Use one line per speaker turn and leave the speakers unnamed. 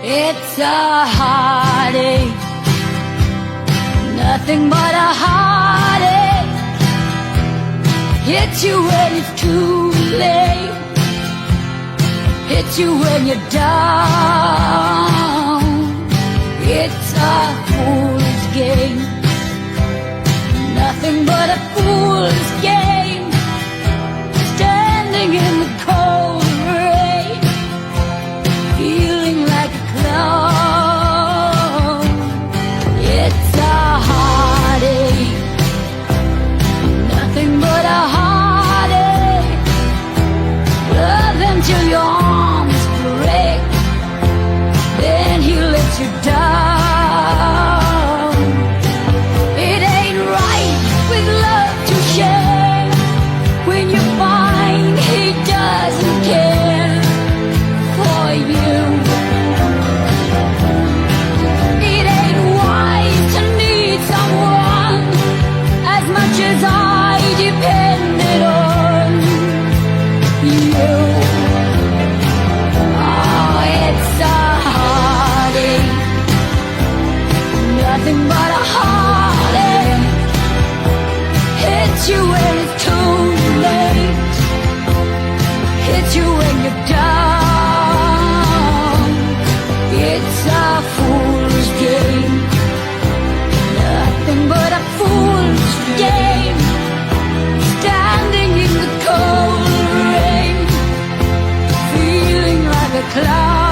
It's a heartache, nothing but a heartache. Hits you when it's too late, hits you when you're down. It's a fool's game, nothing but a fool's game. Standing in the cold rain, feeling like a clown. It's a heartache, nothing but a heartache. Love him till your arms break, then he lets you down. It ain't right with love to share when you find he doesn't care for you. It ain't wise to need someone as much as I depended on you. Oh, it's a heartache, nothing but a heartache. Hits you when it's too late, hits you when you're down. It's a fool's game, nothing but a fool's game. Standing in the cold rain, feeling like a cloud.